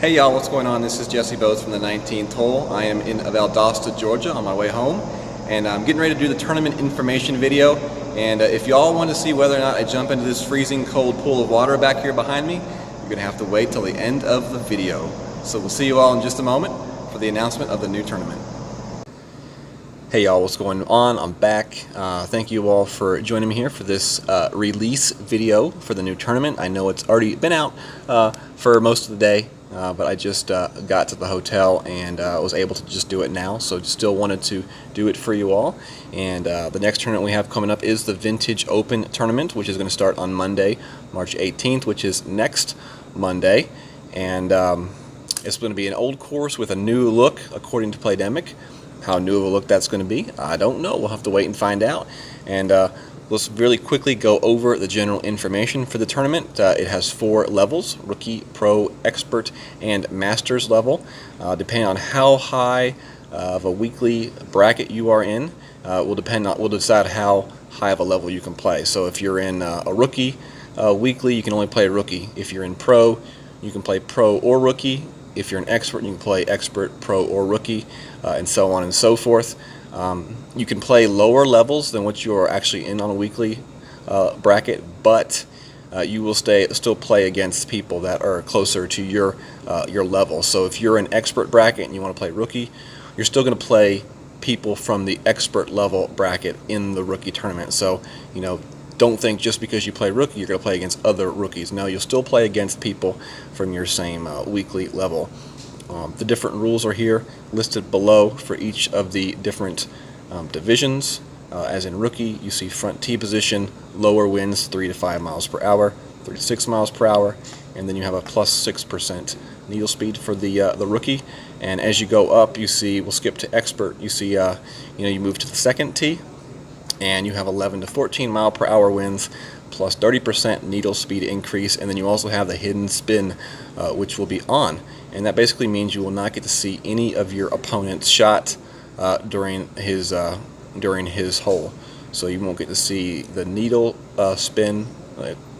Hey y'all, what's going on? This is Jesse Bose from the 19th hole. I am in Valdosta, Georgia on my way home, and I'm getting ready to do the tournament information video. And if y'all want to see whether or not I jump into this freezing cold pool of water back here behind me, you're going to have to wait till the end of the video. So we'll see you all in just a moment for the announcement of the new tournament. Hey y'all, what's going on? I'm back. Thank you all for joining me here for this release video for the new tournament. I know it's already been out for most of the day. But I just got to the hotel and was able to just do it now, so still wanted to do it for you all. And the next tournament we have coming up is the Vintage Open Tournament, which is going to start on Monday, March 18th, which is next Monday. And it's going to be an old course with a new look, according to Playdemic. How new of a look that's going to be, I don't know. We'll have to wait and find out. And let's really quickly go over the general information for the tournament. It has 4 levels: Rookie, Pro, Expert, and Masters level. Depending on how high of a weekly bracket you are in, will decide how high of a level you can play. So if you're in a Rookie weekly, you can only play Rookie. If you're in Pro, you can play Pro or Rookie. If you're an Expert, you can play Expert, Pro, or Rookie, and so on and so forth. You can play lower levels than what you are actually in on a weekly bracket, but you will still play against people that are closer to your level. So if you're an Expert bracket and you want to play Rookie, you're still going to play people from the Expert level bracket in the Rookie tournament. So, you know, don't think just because you play Rookie you're going to play against other rookies. No, you'll still play against people from your same weekly level. The different rules are here listed below for each of the different divisions. As in Rookie, you see front tee position, lower winds 3 to 5 miles per hour, 3 to 6 miles per hour, and then you have a plus 6% needle speed for the Rookie. And as you go up, you see, we'll skip to Expert, you see you move to the second tee, and you have 11 to 14 mile per hour winds, plus 30% needle speed increase, and then you also have the hidden spin, which will be on. And that basically means you will not get to see any of your opponent's shot during his hole. So you won't get to see the needle spin,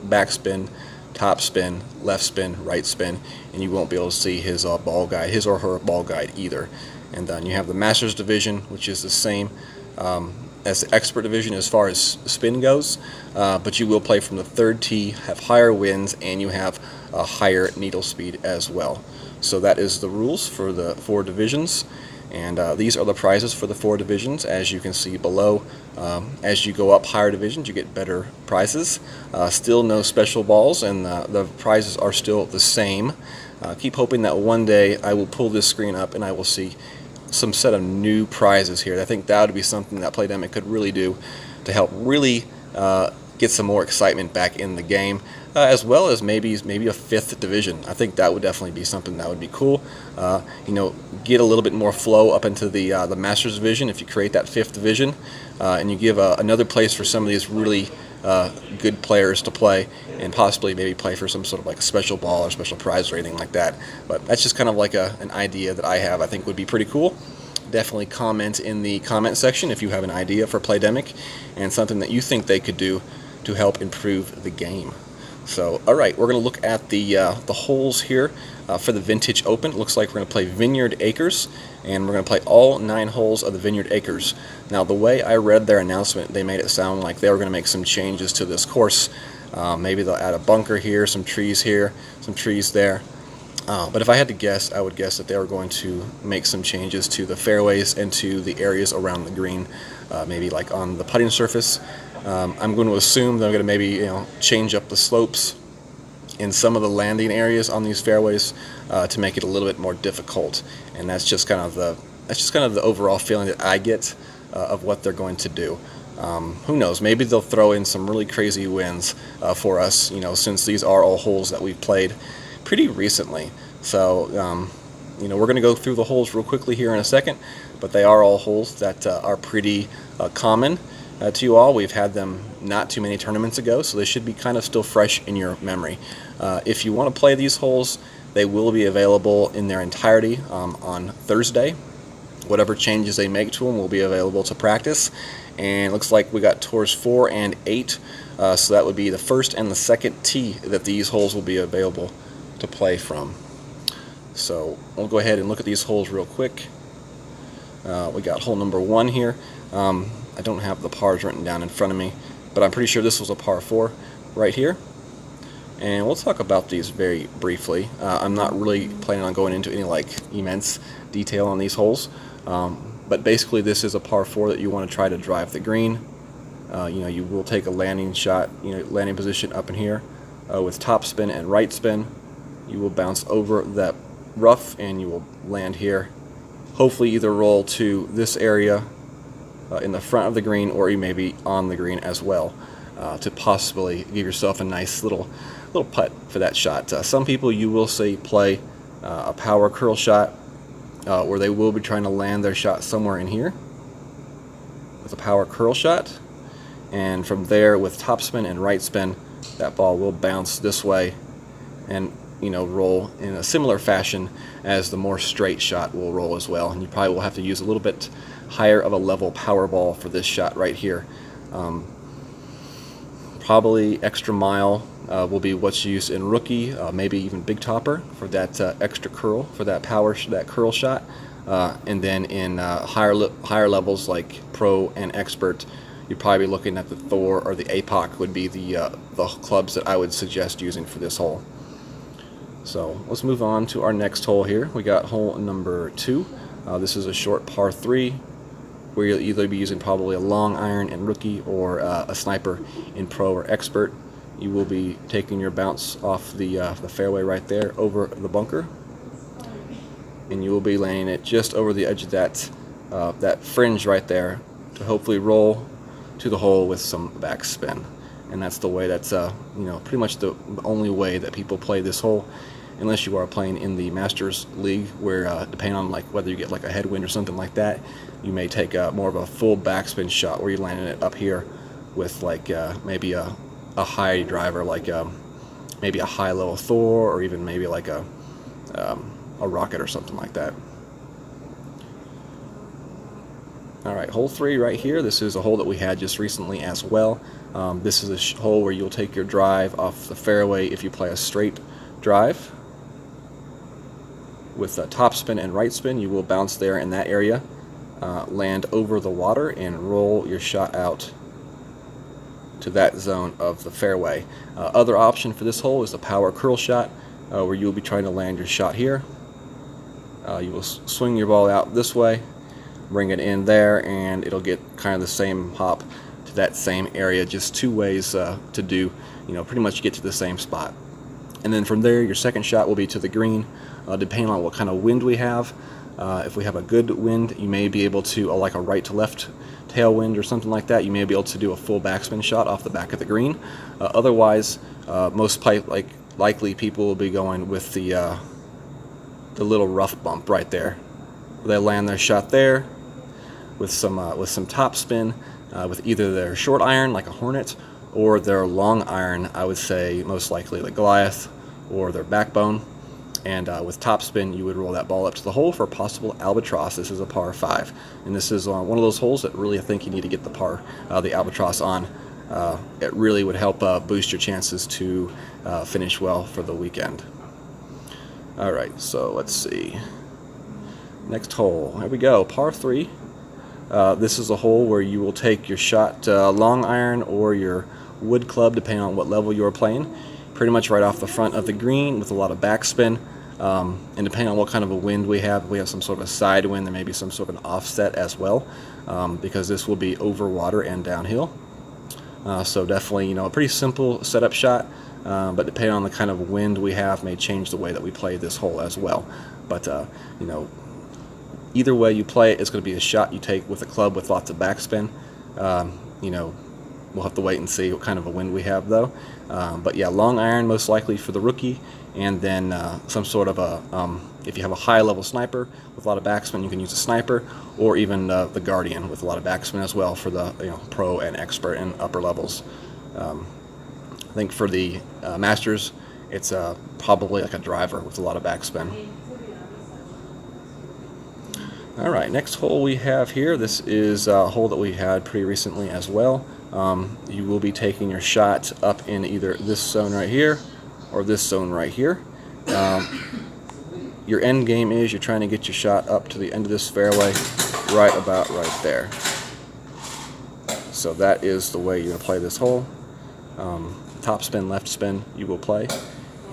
back spin, top spin, left spin, right spin, and you won't be able to see his ball guide, his or her ball guide either. And then you have the Masters division, which is the same as the Expert division as far as spin goes, but you will play from the third tee, have higher winds, and you have a higher needle speed as well. So that is the rules for the 4 divisions, and these are the prizes for the 4 divisions. As you can see below, as you go up higher divisions, you get better prizes. Still no special balls, and the prizes are still the same. Keep hoping that one day I will pull this screen up and I will see some set of new prizes here. I think that would be something that Playdemic could really do to help really get some more excitement back in the game, as well as maybe a 5th division. I think that would definitely be something that would be cool. Get a little bit more flow up into the Masters division if you create that 5th division, and you give another place for some of these really good players to play, and possibly maybe play for some sort of like a special ball or special prize or anything like that. But that's just kind of like an idea that I have. I think would be pretty cool. Definitely comment in the comment section if you have an idea for Playdemic and something that you think they could do to help improve the game. So, all right, we're going to look at the holes here for the Vintage Open. It looks like we're going to play Vineyard Acres, and we're going to play all 9 holes of the Vineyard Acres. Now, the way I read their announcement, they made it sound like they were going to make some changes to this course. Maybe they'll add a bunker here, some trees here, some trees there. But if I had to guess, I would guess that they were going to make some changes to the fairways and to the areas around the green, maybe like on the putting surface. I'm going to assume they're going to maybe change up the slopes in some of the landing areas on these fairways to make it a little bit more difficult. And that's just kind of the overall feeling that I get of what they're going to do. Who knows? Maybe they'll throw in some really crazy winds for us. Since these are all holes that we've played pretty recently. So we're going to go through the holes real quickly here in a second, but they are all holes that are pretty common to you all. We've had them not too many tournaments ago, so they should be kind of still fresh in your memory. If you want to play these holes, they will be available in their entirety on Thursday. Whatever changes they make to them will be available to practice. And it looks like we got tours 4 and 8, so that would be the first and the second tee that these holes will be available to play from. So we'll go ahead and look at these holes real quick. We got hole number 1 here. I don't have the pars written down in front of me, but I'm pretty sure this was a par 4 right here. And we'll talk about these very briefly. I'm not really planning on going into any like immense detail on these holes, but basically this is a par 4 that you want to try to drive the green. You will take a landing shot, landing position up in here with top spin and right spin. You will bounce over that rough and you will land here. Hopefully either roll to this area in the front of the green, or you may be on the green as well, to possibly give yourself a nice little putt for that shot. Some people you will see play a power curl shot where they will be trying to land their shot somewhere in here with a power curl shot, and from there with top spin and right spin that ball will bounce this way and roll in a similar fashion as the more straight shot will roll as well. And you probably will have to use a little bit higher of a level power ball for this shot right here. Probably extra mile will be what's used in rookie, maybe even big topper for that extra curl, for that that curl shot. And then in higher levels like pro and expert, you'd probably be looking at the Thor or the APOC would be the clubs that I would suggest using for this hole. So let's move on to our next hole here. We got hole number 2. This is a short par 3 where you'll either be using probably a long iron in rookie or a sniper in pro or expert. You will be taking your bounce off the fairway right there over the bunker, and you will be laying it just over the edge of that fringe right there to hopefully roll to the hole with some backspin. And that's the way that's pretty much the only way that people play this hole, unless you are playing in the Masters League, where depending on like whether you get like a headwind or something like that, you may take more of a full backspin shot where you're landing it up here with like maybe a high driver, like maybe a high level Thor, or even maybe like a rocket or something like that. Alright, hole 3 right here. This is a hole that we had just recently as well. This is a hole where you'll take your drive off the fairway if you play a straight drive. With a top spin and right spin, you will bounce there in that area, land over the water, and roll your shot out to that zone of the fairway. Other option for this hole is the power curl shot, where you will be trying to land your shot here. You will swing your ball out this way, bring it in there, and it'll get kind of the same hop to that same area. Just 2 ways to do, pretty much get to the same spot. And then from there, your second shot will be to the green, depending on what kind of wind we have. If we have a good wind, you may be able to, like a right to left tailwind or something like that, you may be able to do a full backspin shot off the back of the green. Otherwise, most likely people will be going with the little rough bump right there. They land their shot there with some top spin, with either their short iron like a Hornet or their long iron, I would say most likely the Goliath or their Backbone. And with top spin, you would roll that ball up to the hole for a possible albatross. This is a par 5, and this is one of those holes that really I think you need to get the albatross on. It really would help boost your chances to finish well for the weekend. All right, so let's see. Next hole. Here we go, par 3. This is a hole where you will take your shot long iron or your wood club, depending on what level you are playing, pretty much right off the front of the green with a lot of backspin. And depending on what kind of a wind we have some sort of a side wind, there may be some sort of an offset as well, because this will be over water and downhill. So definitely, a pretty simple setup shot, but depending on the kind of wind we have may change the way that we play this hole as well. But either way you play it, it's going to be a shot you take with a club with lots of backspin. We'll have to wait and see what kind of a wind we have though. But yeah, long iron most likely for the rookie, and then some sort of if you have a high level sniper with a lot of backspin, you can use a sniper, or even the Guardian with a lot of backspin as well for the pro and expert and upper levels. I think for the Masters, it's probably like a driver with a lot of backspin. Alright, next hole we have here, this is a hole that we had pretty recently as well. You will be taking your shot up in either this zone right here or this zone right here. your end game is you're trying to get your shot up to the end of this fairway, right about right there. So that is the way you're going to play this hole. Top spin, left spin you will play,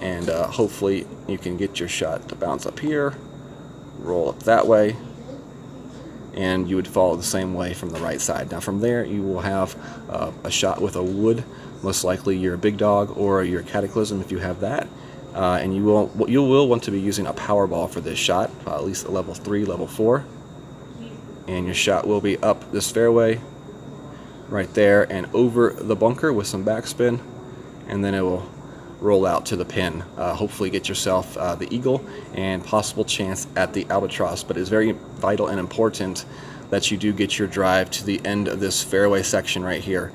and hopefully you can get your shot to bounce up here, roll up that way, and you would follow the same way from the right side. Now from there you will have a shot with a wood, most likely your big dog or your cataclysm if you have that, and you will want to be using a power ball for this shot, at least a level 3, level 4, and your shot will be up this fairway right there and over the bunker with some backspin, and then it will roll out to the pin. Hopefully get yourself the eagle and possible chance at the albatross, but it's very vital and important that you do get your drive to the end of this fairway section right here.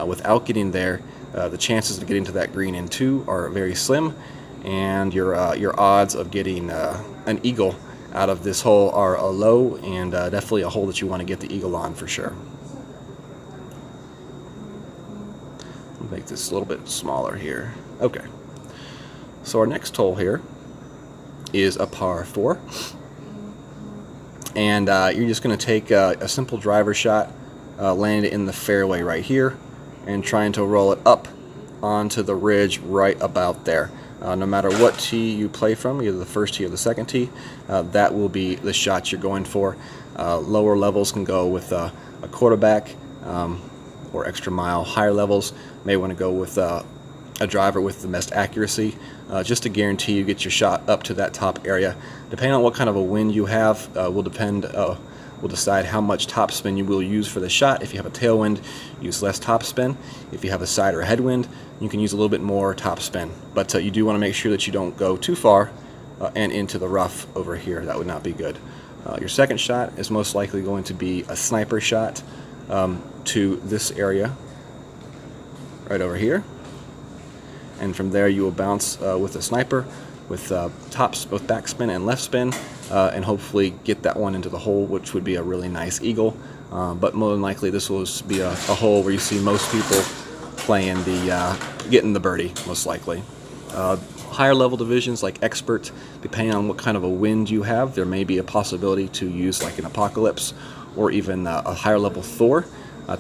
Without getting there, the chances of getting to that green in 2 are very slim, and your odds of getting an eagle out of this hole are low, and definitely a hole that you want to get the eagle on for sure. Make this a little bit smaller here. Okay, so our next hole here is a par 4, and you're just going to take a simple driver shot, land it in the fairway right here, and trying to roll it up onto the ridge right about there. No matter what tee you play from, either the first tee or the second tee, that will be the shot you're going for. Lower levels can go with a quarterback or extra mile. Higher levels may want to go with a driver with the best accuracy, just to guarantee you get your shot up to that top area. Depending on what kind of a wind you have will decide how much topspin you will use for the shot. If you have a tailwind, use less topspin. If you have a side or a headwind, you can use a little bit more topspin. But you do want to make sure that you don't go too far and into the rough over here. That would not be good. Your second shot is most likely going to be a sniper shot to this area right over here, and from there you will bounce with a sniper with tops, both backspin and left spin, and hopefully get that one into the hole, which would be a really nice eagle. But more than likely this will be a hole where you see most people playing getting the birdie, most likely. Higher level divisions like expert, depending on what kind of a wind you have, there may be a possibility to use like an apocalypse or even a higher level Thor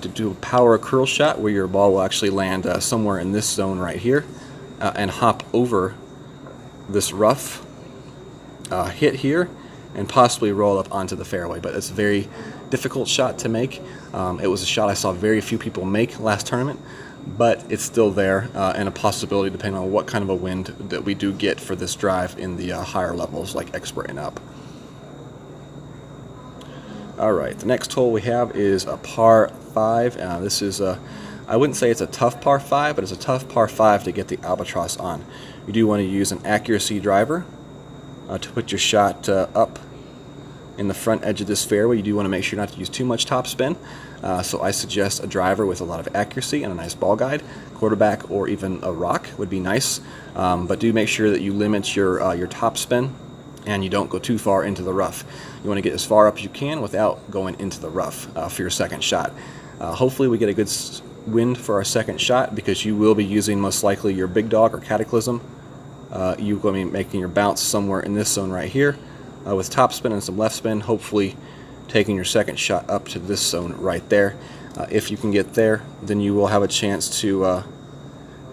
to do a power curl shot where your ball will actually land somewhere in this zone right here and hop over this rough, hit here, and possibly roll up onto the fairway. But it's a very difficult shot to make. It was a shot I saw very few people make last tournament, but it's still there, and a possibility depending on what kind of a wind that we do get for this drive in the higher levels like expert and up. Alright, the next hole we have is a par 5. This is I wouldn't say it's a tough par 5, but it's a tough par 5 to get the albatross on. You do want to use an accuracy driver to put your shot up in the front edge of this fairway. You do want to make sure not to use too much topspin, so I suggest a driver with a lot of accuracy and a nice ball guide. Quarterback or even a rock would be nice, but do make sure that you limit your topspin and you don't go too far into the rough. You want to get as far up as you can without going into the rough for your second shot. Hopefully we get a good wind for our second shot, because you will be using most likely your big dog or cataclysm. You're going to be making your bounce somewhere in this zone right here with topspin and some left spin, hopefully taking your second shot up to this zone right there. If you can get there, then you will have a chance to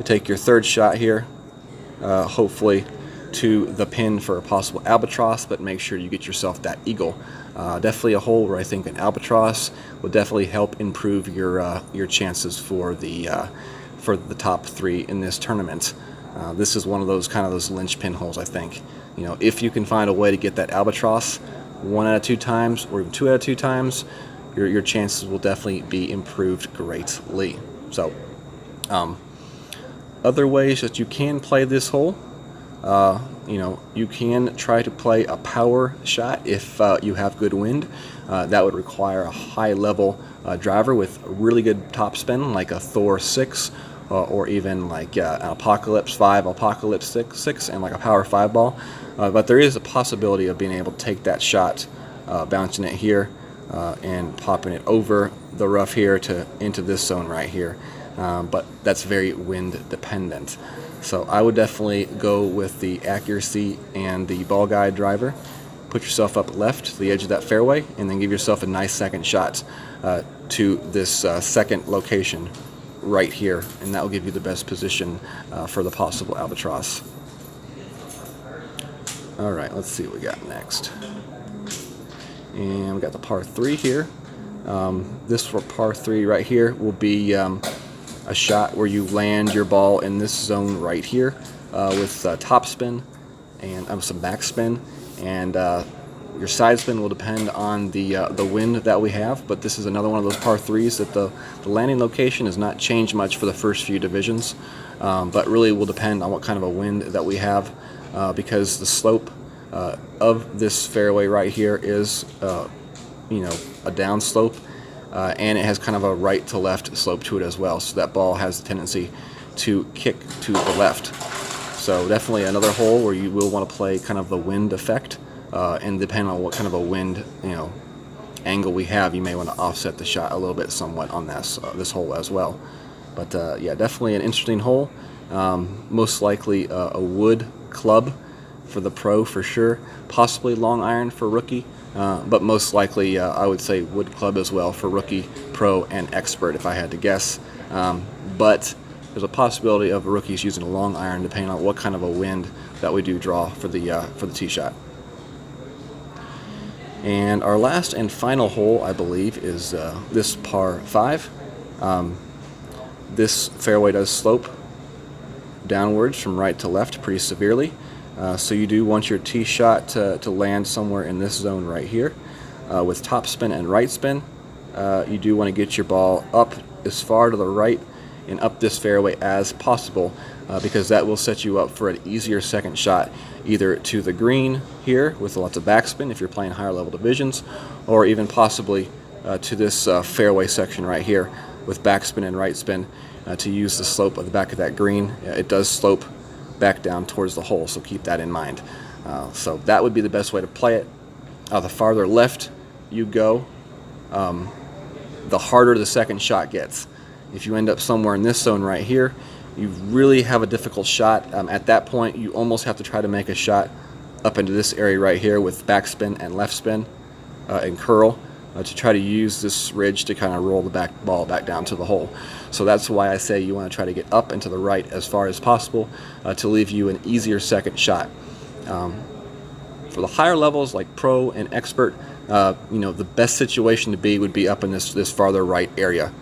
take your third shot here, hopefully to the pin for a possible albatross, but make sure you get yourself that eagle. Definitely a hole where I think an albatross will definitely help improve your chances for the top 3 in this tournament. This is one of those linchpin holes, I think. You know, if you can find a way to get that albatross 1 out of 2 times or even 2 out of 2 times, your chances will definitely be improved greatly. So other ways that you can play this hole, you know, you can try to play a power shot if you have good wind. That would require a high level driver with really good topspin, like a Thor 6 or even like an Apocalypse 5, Apocalypse 6, and like a power 5 ball. But there is a possibility of being able to take that shot, bouncing it here and popping it over the rough here into this zone right here. But that's very wind dependent. So I would definitely go with the accuracy and the ball guide driver. Put yourself up left to the edge of that fairway, and then give yourself a nice second shot to this second location right here, and that will give you the best position for the possible albatross. All right, let's see what we got next. And we got the par 3 here. This for par 3 right here will be a shot where you land your ball in this zone right here with topspin and some backspin, and your side spin will depend on the wind that we have. But this is another one of those par 3s that the landing location has not changed much for the first few divisions, but really will depend on what kind of a wind that we have, because the slope of this fairway right here is a down slope, and it has kind of a right to left slope to it as well, so that ball has the tendency to kick to the left. So definitely another hole where you will want to play kind of the wind effect, and depending on what kind of a wind angle we have, you may want to offset the shot a little bit somewhat on this hole as well. But yeah, definitely an interesting hole. Most likely a wood club for the pro for sure, possibly long iron for rookie, but most likely I would say wood club as well for rookie, pro, and expert if I had to guess. But there's a possibility of rookies using a long iron depending on what kind of a wind that we do draw for the tee shot. And our last and final hole, I believe, is this par 5. This fairway does slope downwards from right to left pretty severely. So you do want your tee shot to land somewhere in this zone right here. With topspin and right spin, you do want to get your ball up as far to the right and up this fairway as possible, because that will set you up for an easier second shot, either to the green here with lots of backspin if you're playing higher level divisions, or even possibly to this fairway section right here with backspin and right spin to use the slope of the back of that green. It does slope back down towards the hole, so keep that in mind. So that would be the best way to play it. The farther left you go, the harder the second shot gets. If you end up somewhere in this zone right here, you really have a difficult shot. At that point, you almost have to try to make a shot up into this area right here with backspin and left spin and curl to try to use this ridge to kind of roll the ball back down to the hole. So that's why I say you want to try to get up and to the right as far as possible to leave you an easier second shot. For the higher levels like pro and expert, the best situation to be would be up in this farther right area.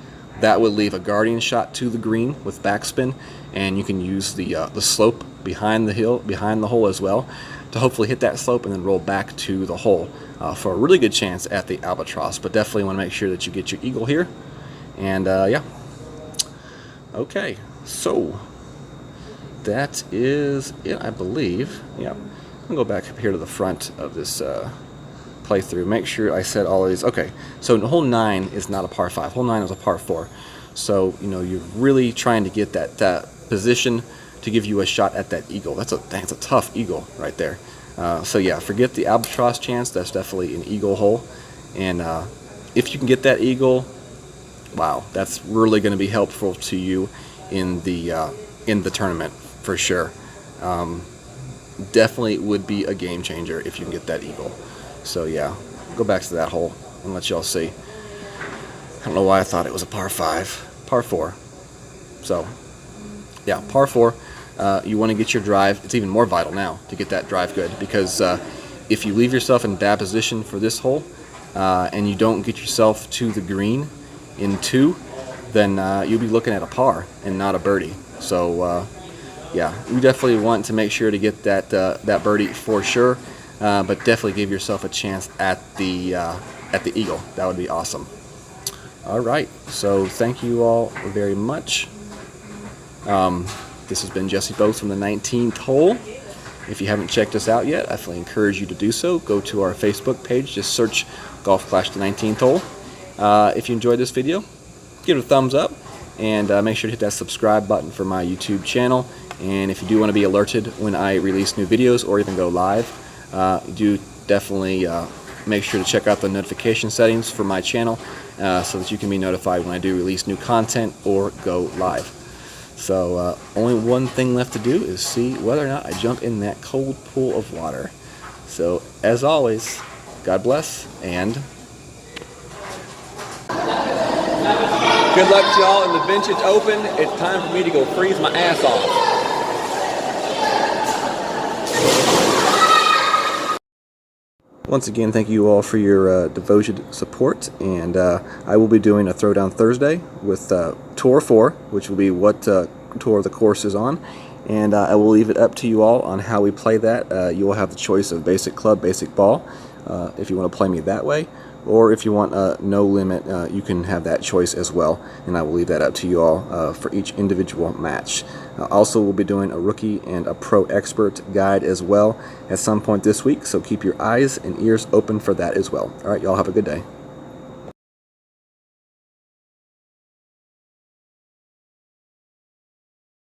That would leave a guardian shot to the green with backspin, and you can use the slope behind the hole as well to hopefully hit that slope and then roll back to the hole for a really good chance at the albatross. But definitely want to make sure that you get your eagle here. And yeah, okay, so that is it, I believe. Yeah, I'm gonna go back up here to the front of this playthrough, make sure I said all of these. Okay, so hole 9 is not a par 5. Hole 9 is a par 4. So you're really trying to get that position to give you a shot at that eagle. That's a tough eagle right there. So yeah, forget the albatross chance. That's definitely an eagle hole. And if you can get that eagle, wow, that's really going to be helpful to you in the tournament for sure. Definitely would be a game changer if you can get that eagle. So yeah, go back to that hole and let y'all see. I don't know why I thought it was a par 5. Par 4. So yeah, par 4. You want to get your drive. It's even more vital now to get that drive good, because if you leave yourself in bad position for this hole and you don't get yourself to the green in 2, then you'll be looking at a par and not a birdie. So yeah, you definitely want to make sure to get that birdie for sure. But definitely give yourself a chance at the eagle. That would be awesome. All right, so thank you all very much. This has been Jesse Both from the 19th hole. If you haven't checked us out yet, I definitely encourage you to do so. Go to our Facebook page, just search Golf Clash the 19th hole. If you enjoyed this video, give it a thumbs up, and make sure to hit that subscribe button for my YouTube channel. And if you do want to be alerted when I release new videos or even go live, do definitely make sure to check out the notification settings for my channel so that you can be notified when I do release new content or go live. So only one thing left to do is see whether or not I jump in that cold pool of water. So as always, God bless, and good luck to y'all in the Vintage Open. It's time for me to go freeze my ass off. Once again, thank you all for your devoted support, and I will be doing a Throwdown Thursday with Tour 4, which will be what tour the course is on, and I will leave it up to you all on how we play that. You will have the choice of basic club, basic ball, if you want to play me that way, or if you want no limit, you can have that choice as well, and I will leave that up to you all for each individual match. Also, we'll be doing a rookie and a pro expert guide as well at some point this week, so keep your eyes and ears open for that as well. All right, y'all have a good day.